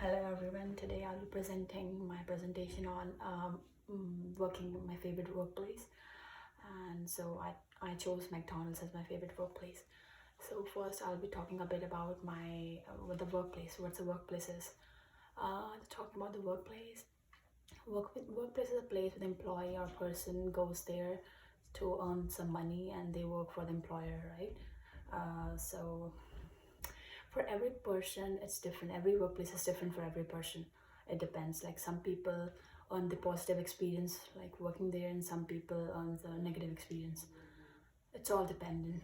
Hello everyone, today I'll be presenting my presentation on working in my favorite workplace. And so I chose McDonald's as my favorite workplace. So first I'll be talking a bit about my what the workplace, what the workplace is. Talking about the workplace, workplace is a place where the employee or person goes there to earn some money and they work for the employer, right? So for every person it's different, every workplace is different for every person. It depends, like some people earn the positive experience like working there, and some people earn the negative experience. It's all dependent.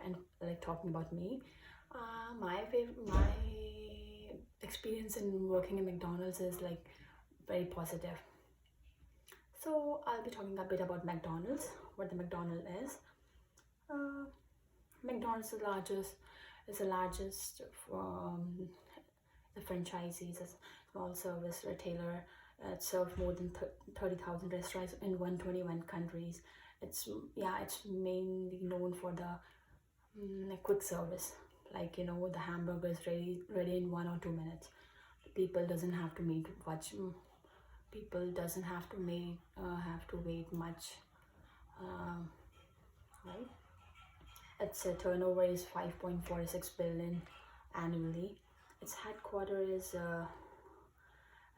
And like talking about me, my experience in working in McDonald's is like very positive. So I'll be talking a bit about McDonald's, what the McDonald's is. uh, McDonald's is the largest the franchisees, a small service retailer. It served more than 30,000 restaurants in 121 countries. It's mainly known for the quick service. Like the hamburger is ready in 1 or 2 minutes. People doesn't have to make much. People doesn't have to wait much. Right? Its turnover is 5.46 billion annually. Its headquarters is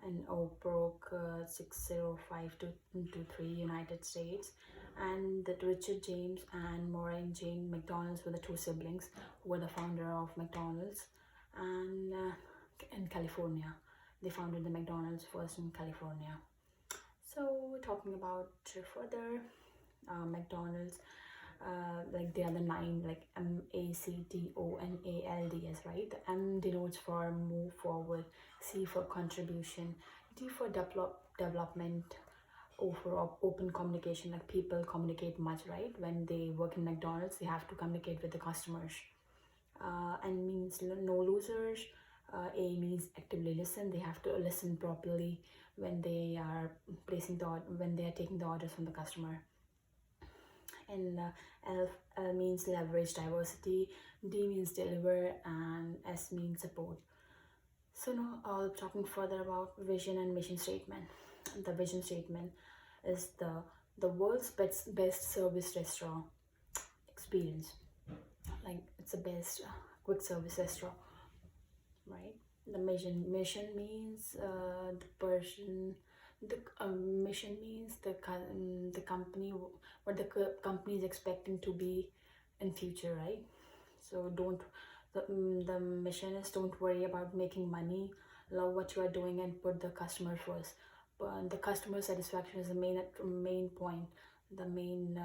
in Oak Brook, 60523, United States. And that Richard James and Maureen Jane McDonald's were the two siblings who were the founder of McDonald's. And in California, they founded the McDonald's first in California. So talking about further, McDonald's, like the other nine, like MACDONALDS, right? The M denotes for move forward, C for contribution, D for development, O for open communication. Like people communicate much, right? When they work in McDonald's, they have to communicate with the customers. N means no losers. A means actively listen. They have to listen properly when they are when they are taking the orders from the customer. And L means leverage diversity, D means deliver, and S means support. So now I'll talking further about vision and mission statement. The vision statement is the world's best service restaurant experience. Like it's the best quick service restaurant, right? The mission means the person. The mission means the company, what the company is expecting to be in future, right? So don't the mission is don't worry about making money, love what you are doing and put the customer first. But the customer satisfaction is the main point, the main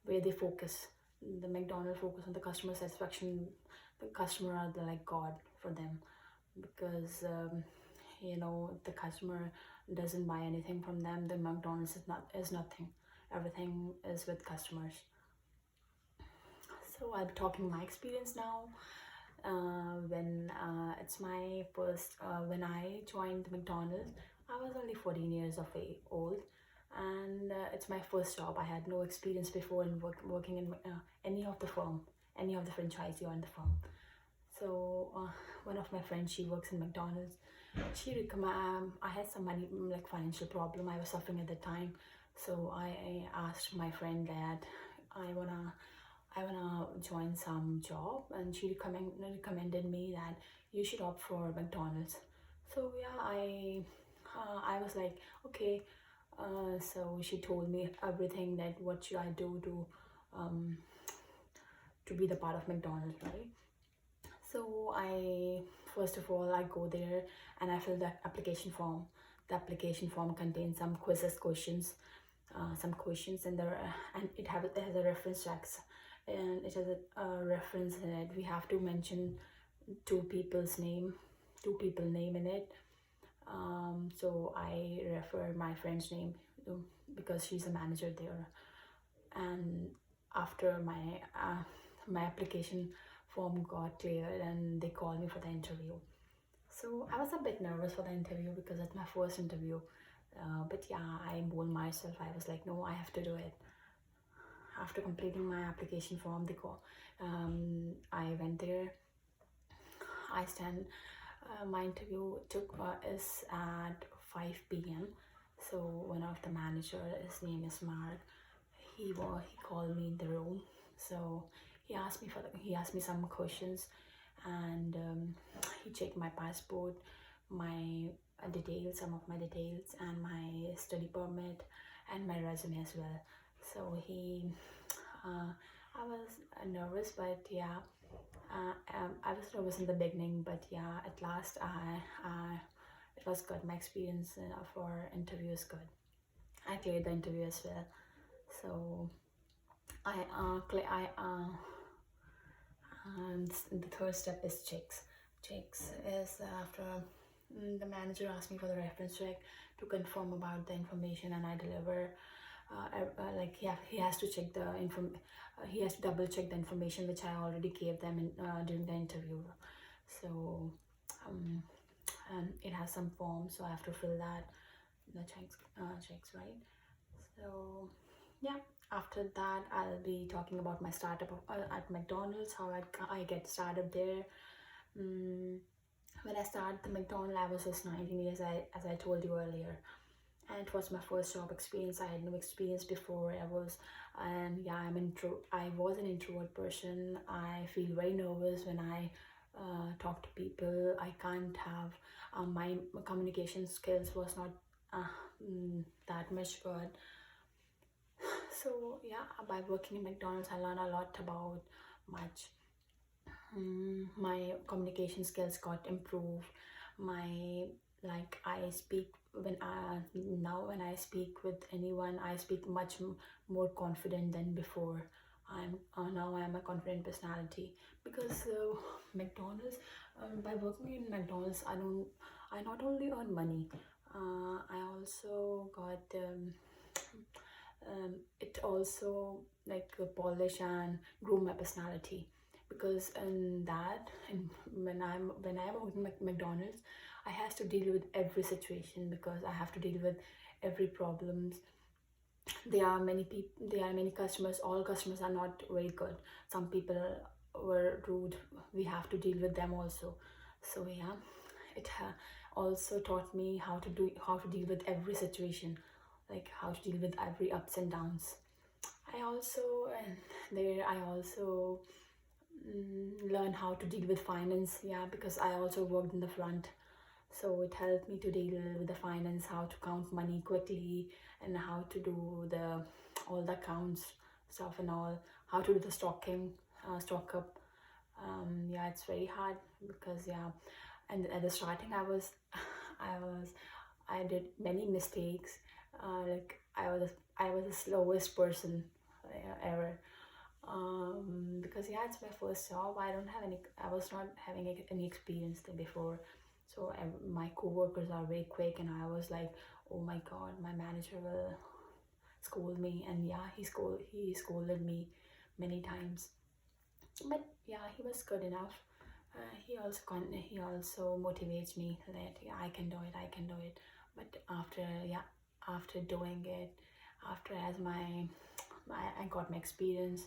where they focus. The McDonald's focus on the customer satisfaction. The customer are the like god for them, because the customer doesn't buy anything from them. The McDonald's is nothing. Everything is with customers. So I'm talking my experience now. When it's my first when I joined McDonald's, I was only 14 years of old, and it's my first job. I had no experience before in working in any of the franchisee on the firm. So one of my friends, she works in McDonald's. She recommend. I had some money, like financial problem I was suffering at the time. So I asked my friend that I wanna join some job, and she recommended me that you should opt for McDonald's. So yeah, I was like, okay. So she told me everything, that what should I do to be the part of McDonald's, right? So first of all I go there and I fill the application form. The application form contains some questions, and it has a reference checks, and it has a reference in it. We have to mention two people name in it. So I refer my friend's name because she's a manager there. And after my application form got cleared, and they called me for the interview. So I was a bit nervous for the interview because it's my first interview. But yeah, I emboldened myself. I was like, no, I have to do it. After completing my application form, I went there. I stand My interview took is at 5 p.m. So one of the manager, his name is Mark. He called me in the room. So he asked me some questions, and he checked my passport, my details, some of my details, and my study permit, and my resume as well. So I was nervous, but yeah, I was nervous in the beginning, but yeah, at last it was good. My experience for interview is good. I cleared the interview as well. So and the third step is checks. Checks is after the manager asked me for the reference check to confirm about the information, and I deliver. Like he has to check the he has to double check the information which I already gave them during the interview. So um, and it has some forms, so I have to fill that, the checks, right? So yeah, after that I'll be talking about my startup at McDonald's, how I get started there. mm, when I started the McDonald's, I was just 19 years, as I told you earlier, and it was my first job experience. I had no experience before. And yeah, I was an introvert person. I feel very nervous when I talk to people. I can't have my communication skills was not that much good. So yeah, by working in McDonald's, I learned a lot about much. My communication skills got improved. My like I speak when I now when I speak with anyone, I speak much more confident than before. Now I'm a confident personality because McDonald's. By working in McDonald's, I not only earn money. I also got it also like polish and groom my personality, because in that, and when I'm working at McDonald's, I have to deal with every situation, because I have to deal with every problems. There are many customers. All customers are not very good. Some people were rude. We have to deal with them also. So yeah, it also taught me how to deal with every situation, like how to deal with every ups and downs. I also and there I also learn how to deal with finance. Yeah, because I also worked in the front, so it helped me to deal with the finance, how to count money quickly, and how to do the all the accounts stuff and all, how to do the stock up. Yeah, it's very hard because yeah, and at the starting I was I did many mistakes. Like I was the slowest person ever. Because yeah, it's my first job. I was not having any experience there before. So my co-workers are very quick, and I was like, oh my god, my manager will scold me. And yeah, he scolded me many times, but yeah, he was good enough. He also motivates me that yeah, I can do it, I can do it. But after doing it, after as I got my experience,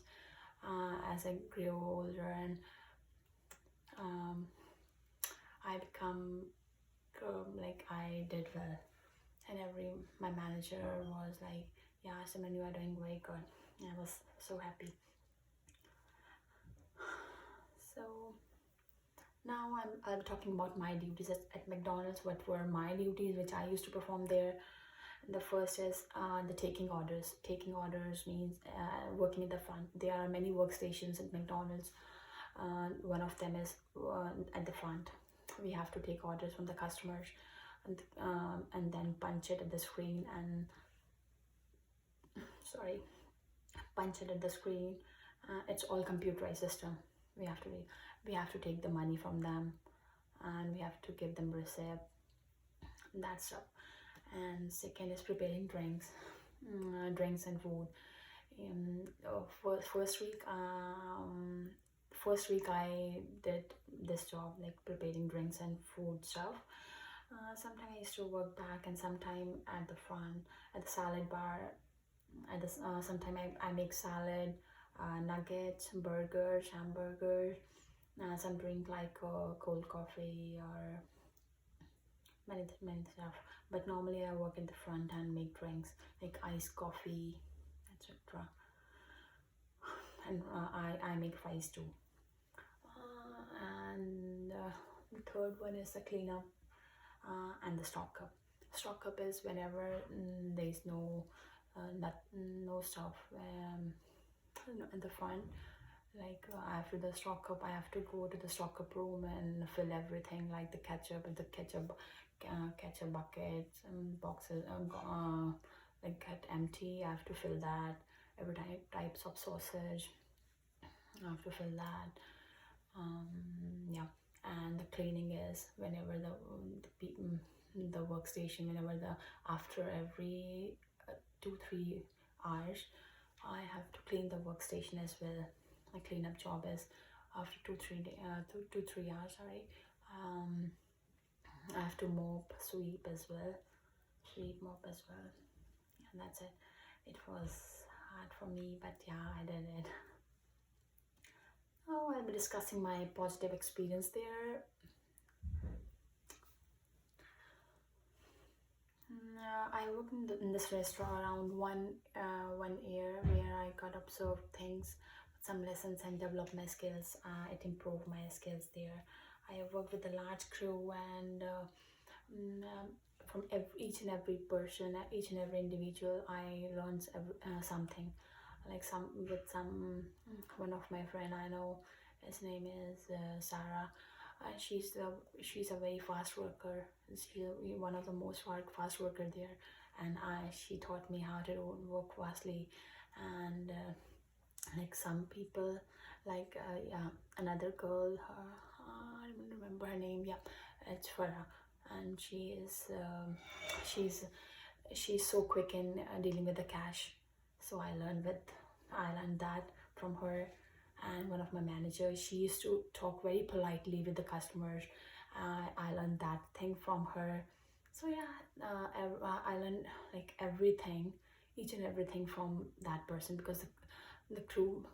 as I grew older, and um, I become like I did well, and my manager was like, "Yeah, Simran, you are doing very good." And I was so happy. So now I'll be talking about my duties at McDonald's. What were my duties which I used to perform there? The first is the taking orders. Taking orders means working at the front. There are many workstations at McDonald's. One of them is at the front. We have to take orders from the customers, and then punch it at the screen, and sorry, punch it at the screen. It's all computerized system. We have to we have to take the money from them, and we have to give them receipt, that stuff. And second is preparing drinks and food. First week, I did this job, like preparing drinks and food stuff. Sometimes I used to work back, and sometime at the front, at the salad bar. Sometimes I make salad, nuggets, burgers, hamburgers, some drink like cold coffee or many stuff. But normally I work in the front and make drinks like iced coffee, etc. And I make fries too. And the third one is the cleanup and the stock up. Stock up is whenever there's no stuff in the front. Like after the stock up, I have to go to the stock up room and fill everything like the ketchup and the ketchup buckets and boxes like get empty. I have to fill that. Every types of sausage, I have to fill that. Yeah, and the cleaning is whenever the workstation, whenever the after every 2-3 hours I have to clean the workstation as well. My cleanup job is after 2-3 hours, sorry. I have to mop as well, and that's it. It was hard for me, but yeah, I did it. Oh, I'll be discussing my positive experience there. I worked in this restaurant around one year, where I got observed things, some lessons, and developed my skills. It improved my skills there. I worked with a large crew, and from each and every person, each and every individual, I learned something. Like one of my friend I know, his name is Sarah. She's a very fast worker. She's one of the most fast worker there, and she taught me how to work fastly. And like some people, like yeah, another girl, I don't remember her name. Yeah, it's Farah, and she's so quick in dealing with the cash. So I learned that from her. And one of my managers, she used to talk very politely with the customers. I learned that thing from her. So yeah, I learned like everything, each and everything from that person, because the crew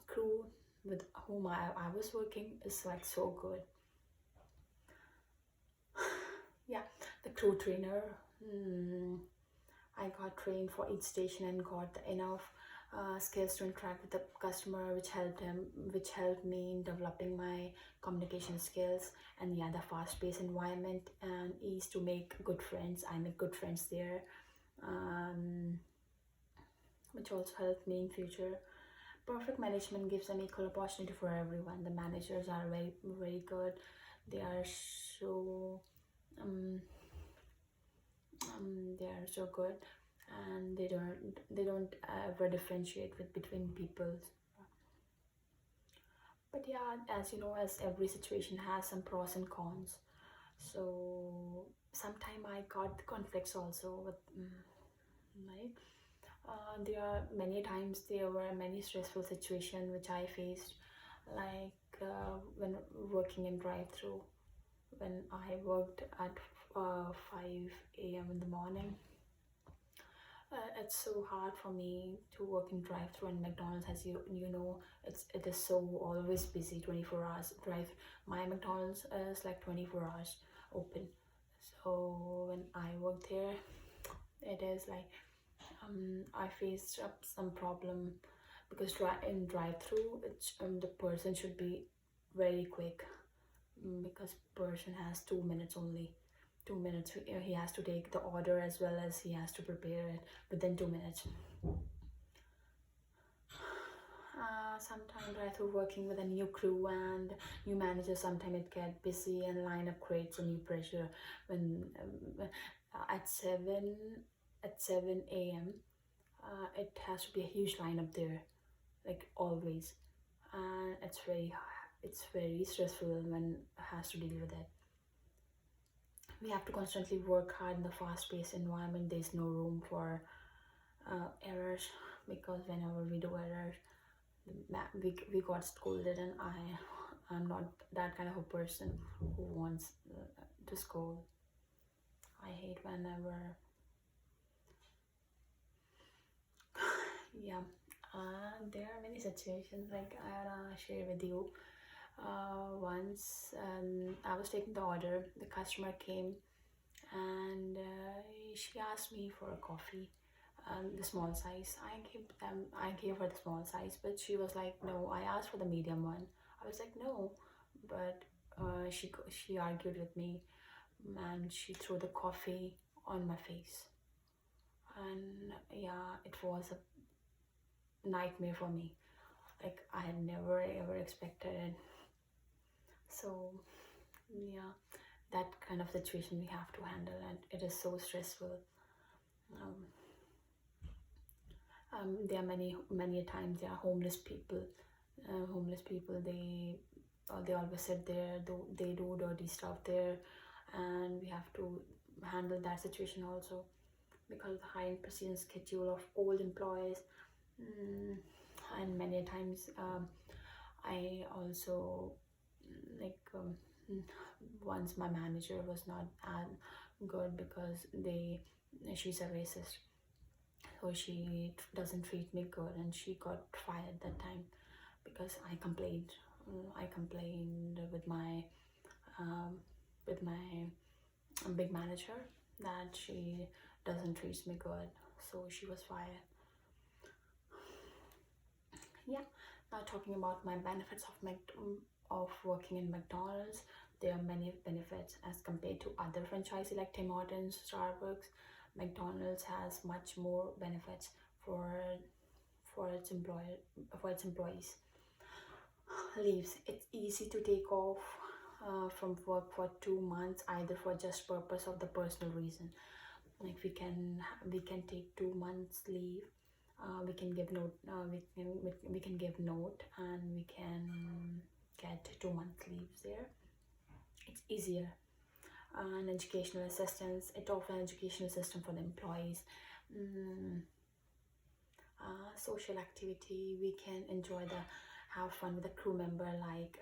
with whom I was working is like so good. Yeah, the crew trainer. I got trained for each station and got enough skills to interact with the customer, which helped me in developing my communication skills. And yeah, the fast-paced environment and ease to make good friends. I make good friends there, um, which also helped me in future. Perfect management gives an equal opportunity for everyone. The managers are very good. They are so um, they are so good, and they don't ever differentiate between people. But yeah, as you know, as every situation has some pros and cons. So sometime I got conflicts also with right. There are many times there were many stressful situations which I faced, like when working in drive-through. When I worked at 5 a.m. in the morning, it's so hard for me to work in drive-through and McDonald's. As you know, it is so always busy, 24 hours drive. My McDonald's is like 24 hours open. So when I worked there, it is like I faced up some problem, because in drive-through, the person should be very quick, because person has 2 minutes only. 2 minutes, he has to take the order as well as he has to prepare it within 2 minutes. Sometimes I through working with a new crew and new manager, sometimes it get busy and lineup creates a new pressure. When at 7 a.m. It has to be a huge lineup there, like always, and it's very stressful when has to deal with it. We have to constantly work hard in the fast-paced environment. There's no room for errors, because whenever we do errors, we got scolded, and I'm not that kind of a person who wants to scold. I hate whenever yeah. There are many situations like I wanna share with you. Once I was taking the order, the customer came and she asked me for a coffee, the small size. I gave her the small size, but she was like, no, I asked for the medium one. I was like, no, but she argued with me, and she threw the coffee on my face, and yeah, it was a nightmare for me. Like, I had never ever expected it. So yeah, that kind of situation we have to handle, and it is so stressful. um, there are many times there are homeless people, they always sit there, they do dirty stuff there, and we have to handle that situation also, because of the high precision schedule of old employees. mm, and many times I also, like, once my manager was not good, because she's a racist, so she doesn't treat me good, and she got fired that time because I complained. I complained um, with my big manager that she doesn't treat me good, so she was fired. Yeah. Now, talking about my benefits of of working in McDonald's, there are many benefits as compared to other franchises like Tim Hortons, Starbucks. McDonald's has much more benefits for for its employees. Leaves. It's easy to take off from work for 2 months, either for just purpose of the personal reason. Like, we can take 2 months leave. We can give note. We can give note, and we can get 2 months leaves there. It's easier. And educational assistance. It offers an educational system for the employees. Mm, Social activity. We can enjoy the have fun with a crew member, like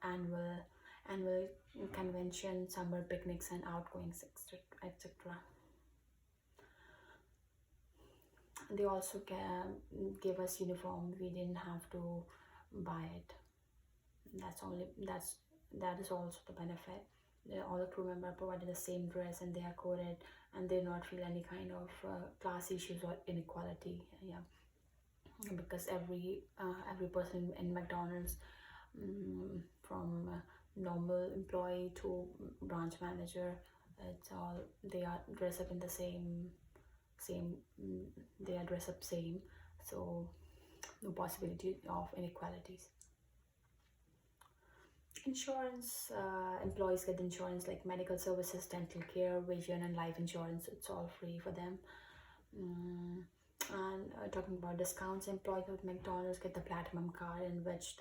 annual convention, summer picnics, and outgoings, etc. They also give us uniform. We didn't have to buy it. That is also the benefit. All the crew members provided the same dress, and they are coded, and they not feel any kind of class issues or inequality. Yeah, because every person in McDonald's, from normal employee to branch manager, it's all, they are dressed up in the same they are dressed up same, so no possibility of inequalities. Insurance. Employees get insurance like medical services, dental care, vision, and life insurance. It's all free for them. mm, and talking about discounts, employees with McDonald's get the platinum card, in which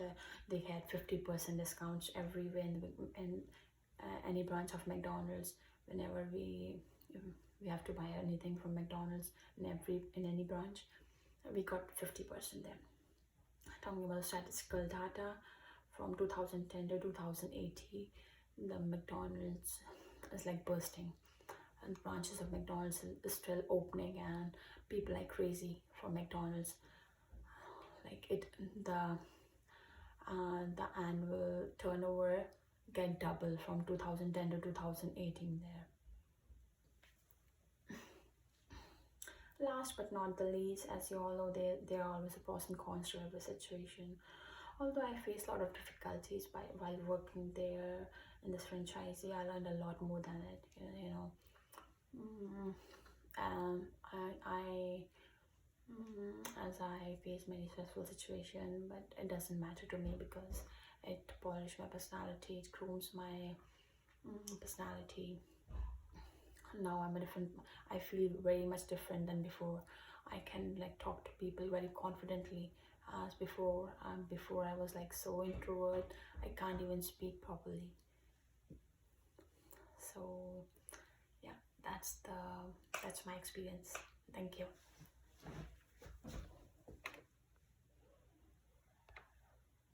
they had 50% discounts everywhere in any branch of McDonald's. Whenever we have to buy anything from McDonald's, in any branch, we got 50% there. Talking about statistical data, from 2010 to 2018, the McDonald's is like bursting, and branches of McDonald's is still opening, and people like crazy for McDonald's. Like, the annual turnover get double from 2010 to 2018 there. Last but not the least, as you all know, there are always a pros and cons to every situation. Although I faced a lot of difficulties while working there in this franchise, I learned a lot more than it. You know, mm, I as I face many stressful situations, but it doesn't matter to me, because it polishes my personality, it grooms my personality. Now I feel very much different than before. I can, like, talk to people very confidently, as before I was like so introvert, I can't even speak properly. So yeah, that's my experience. Thank you.